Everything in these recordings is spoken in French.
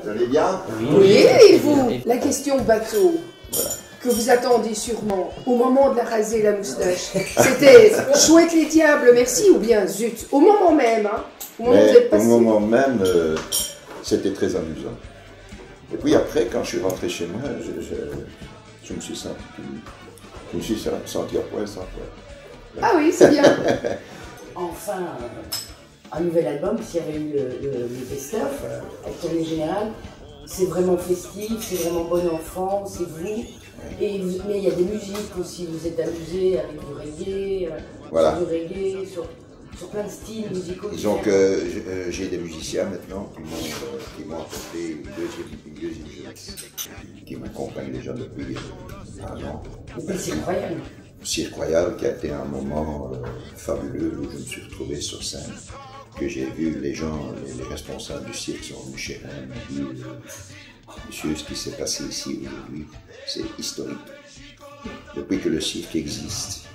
Vous allez bien? Oui, et vous? La question bateau, voilà, que vous attendiez sûrement au moment de la raser la moustache. C'était chouette les diables, merci, ou bien zut, au moment même, hein? Au moment, au moment même, c'était très amusant. Et puis après, quand je suis rentré chez moi, je me suis senti à poil sans poil. Ah oui, c'est bien. Enfin, un nouvel album, s'il y avait eu le best-of, avec tournée générale, c'est vraiment festif, c'est vraiment bon enfant, c'est vous. Mais il y a des musiques aussi, vous êtes amusé avec du reggae, voilà, sur du reggae, sur plein de styles musicaux. Disons que j'ai des musiciens maintenant qui m'ont apporté une deuxième jeunesse, qui m'accompagnent déjà depuis 1 an. C'est Cirque Royal. Cirque Royal qui a été un moment fabuleux où je me suis retrouvé sur scène, que j'ai vu les gens, les responsables du cirque sont venus chez moi, m'ont dit monsieur, ce qui s'est passé ici aujourd'hui, c'est historique. Depuis que le cirque existe,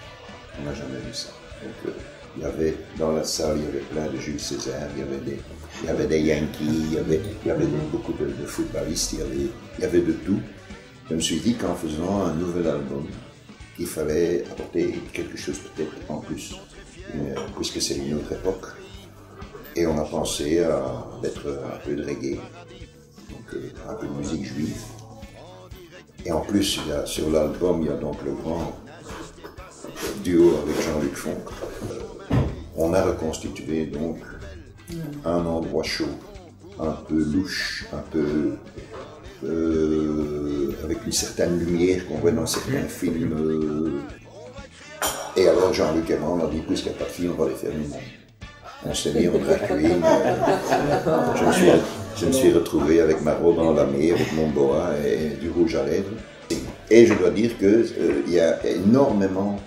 on n'a jamais vu ça. Donc, il y avait, dans la salle, il y avait plein de Jules César, il y avait des Yankees, il y avait beaucoup de footballistes, il y avait de tout. Je me suis dit qu'en faisant un nouvel album, il fallait apporter quelque chose peut-être en plus, puisque c'est une autre époque. Et on a pensé à mettre un peu de reggae, donc un peu de musique juive. Et en plus, sur l'album, il y a donc le grand duo avec Jean-Luc Fonck. On a reconstitué donc un endroit chaud, un peu louche, un peu avec une certaine lumière qu'on voit dans certains films. Et alors Jean-Luc et moi, on a dit, puisqu'il n'y a pas de filles, on va les faire nous-mêmes. On s'est mis en drag queen. Je me suis retrouvé avec ma robe en lamé, avec mon boa et du rouge à lèvres. Et je dois dire qu'il y a énormément,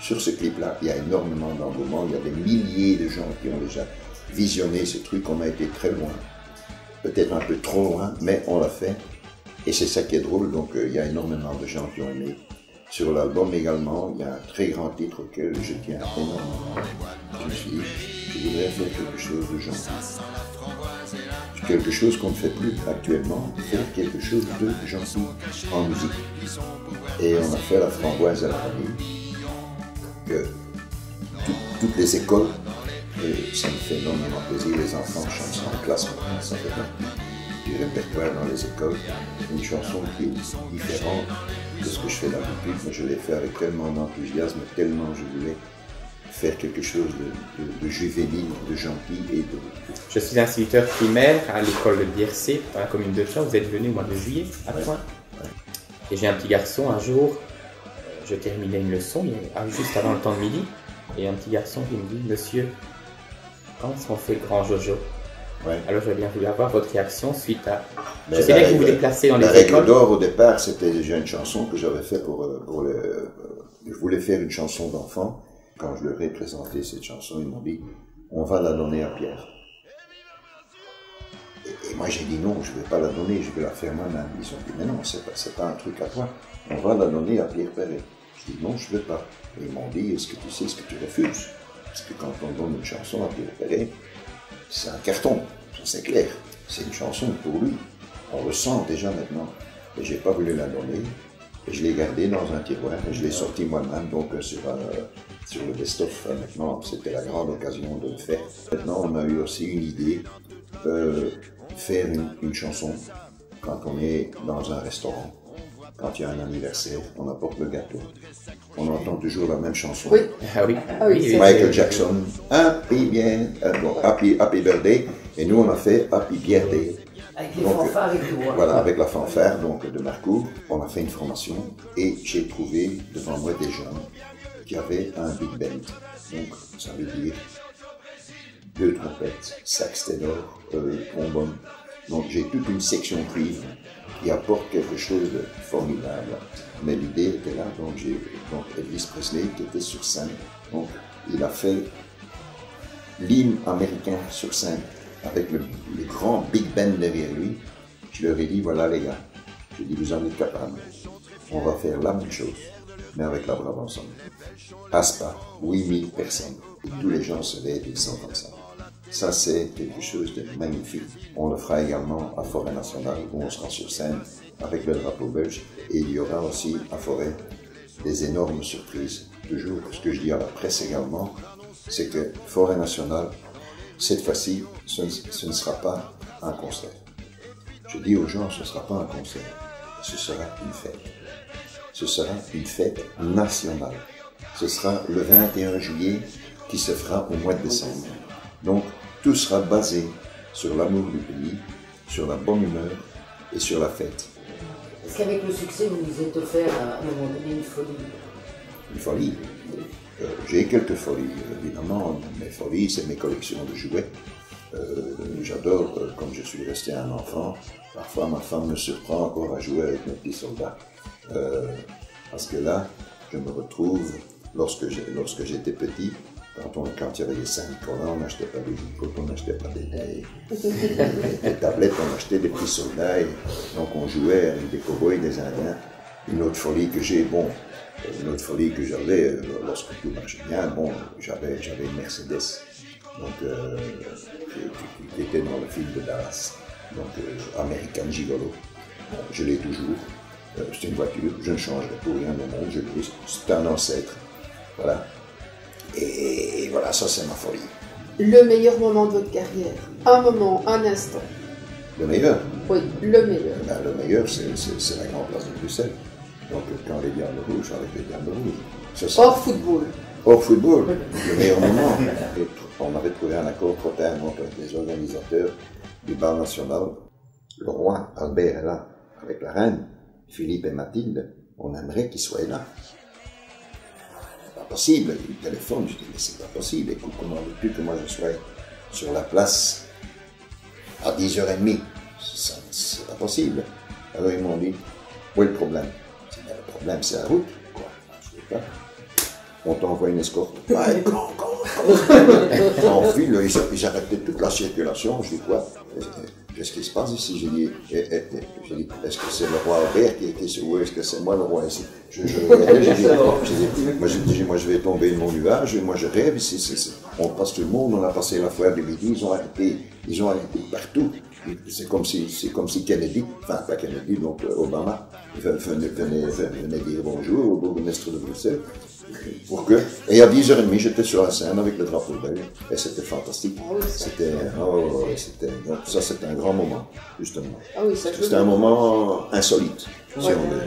sur ce clip-là, il y a énormément d'engouement. Il y a des milliers de gens qui ont déjà visionné ce truc. On a été très loin, peut-être un peu trop loin, mais on l'a fait. Et c'est ça qui est drôle, donc il y a énormément de gens qui ont aimé. Sur l'album également, il y a un très grand titre auquel je tiens énormément. Je me suis dit, je voudrais faire quelque chose de gentil. Quelque chose qu'on ne fait plus actuellement, faire quelque chose de gentil en musique. Et on a fait La Framboise à la famille, que toutes les écoles, et ça me fait énormément plaisir, les enfants chantent ça en classe maintenant, ça fait partie du répertoire dans les écoles, une chanson qui est différente de ce que je fais d'habitude, mais je l'ai fait avec tellement d'enthousiasme, tellement je voulais faire quelque chose de juvénile, de gentil et de... Je suis instituteur primaire à l'école de Biercé, dans la commune de Chaux. Vous êtes venu au mois de juillet à Pointe. Ouais. Et j'ai un petit garçon, un jour, je terminais une leçon, juste avant le temps de midi, et un petit garçon qui me dit, monsieur, quand est-ce qu'on fait le grand Jojo? Ouais. Alors j'aurais bien voulu avoir votre réaction suite à... Mais je sais bien que vous vous déplacez dans les écoles. La Règle d'Or, au départ, c'était déjà une chanson que j'avais faite je voulais faire une chanson d'enfant. Quand je leur ai présenté cette chanson, ils m'ont dit « on va la donner à Pierre ». Et moi j'ai dit non, je ne vais pas la donner, je vais la faire moi-même. Ils ont dit « mais non, c'est pas un truc à toi, on va la donner à Pierre Perret ». Je dis « non, je ne veux pas ». Et ils m'ont dit « est-ce que tu sais ce que tu refuses ?» Parce que quand on donne une chanson à Pierre Perret, c'est un carton, ça c'est clair. C'est une chanson pour lui, on le sent déjà maintenant. Et je n'ai pas voulu la donner. Et je l'ai gardé dans un tiroir et je l'ai sorti moi-même, donc sur le best-of. Maintenant, c'était la grande occasion de le faire. Maintenant, on a eu aussi une idée de faire une chanson quand on est dans un restaurant. Quand il y a un anniversaire, on apporte le gâteau. On entend toujours la même chanson. Oui. Ah oui. Ah oui, Michael Jackson, Happy Birthday. Et nous, on a fait Happy Birthday. Avec les fanfares et tout. Voilà, avec la fanfare donc, de Marcourt, on a fait une formation et j'ai trouvé devant moi des gens qui avaient un big band. Donc, ça veut dire 2 trompettes, sax ténor, trombone. Donc, j'ai toute une section cuivre qui apporte quelque chose de formidable. Mais l'idée était là, donc Elvis Presley qui était sur scène. Donc, il a fait l'hymne américain sur scène. Avec le grand Big Ben derrière lui, je leur ai dit, voilà les gars, j'ai dit, vous en êtes capables, on va faire la même chose, mais avec la brave ensemble. Aspa, 8000 personnes, et tous les gens se lèvent et sont comme ça. Ça, c'est quelque chose de magnifique. On le fera également à Forêt Nationale, où on sera sur scène avec le drapeau belge. Et il y aura aussi à Forêt des énormes surprises. Toujours, ce que je dis à la presse également, c'est que Forêt Nationale, cette fois-ci, ce ne sera pas un concert. Je dis aux gens, ce ne sera pas un concert, ce sera une fête. Ce sera une fête nationale. Ce sera le 21 juillet qui se fera au mois de décembre. Donc, tout sera basé sur l'amour du pays, sur la bonne humeur et sur la fête. Est-ce qu'avec le succès, vous vous êtes offert à un moment donné une folie? Une folie. J'ai quelques folies, évidemment. Mes folies, c'est mes collections de jouets. J'adore, comme je suis resté un enfant, parfois ma femme me surprend encore à jouer avec mes petits soldats. Parce que là, je me retrouve, lorsque j'étais petit, quand il y avait les Saint-Nicolas, on n'achetait pas des icônes, on n'achetait pas des tablettes, on achetait des petits soldats. Et donc on jouait avec des cow-boys, des Indiens. Une autre folie que j'ai, lorsque tout marchait bien, j'avais une Mercedes, donc, qui était dans le film de Dallas, donc American Gigolo. Je l'ai toujours. C'est une voiture, je ne changerai pour rien au monde, je l'ai. C'est un ancêtre. Voilà. Et voilà, ça c'est ma folie. Le meilleur moment de votre carrière? Un moment, un instant. Le meilleur? Oui, le meilleur. Ben, le meilleur, c'est la grande place de Bruxelles. Donc quand les Diables Rouges, avec les Diables Rouges. Hors football. Hors football, le meilleur moment. Et on avait trouvé un accord trop tard entre les organisateurs du bal national. Le roi Albert est là, avec la reine, Philippe et Mathilde. On aimerait qu'ils soient là. Pas possible, il téléphone, je dis mais c'est pas possible, écoute, comment veux-tu que moi je sois sur la place à 10h30? C'est pas possible. Alors ils m'ont dit, où est le problème? Mais le problème c'est la route, quoi. Je sais pas. On t'envoie une escorte. Ouais, en ville, ils arrêtaient toute la circulation. Je dis quoi? Qu'est-ce qui se passe ici? J'ai dit, est-ce que c'est le roi Albert qui est ici ou est-ce que c'est moi le roi ici? Moi je vais tomber de mon nuage, moi je rêve ici. On passe tout le monde, on a passé la foire du midi, ils ont arrêté partout. C'est comme si Kennedy, enfin pas Kennedy, donc Obama, venait dire bonjour au bourgmestre de Bruxelles. Et à 10h30, j'étais sur la scène avec le drapeau belge, et c'était fantastique. Ah oui, donc ça c'était un grand moment, justement. Ah oui, ça c'était un moment insolite, si on veut.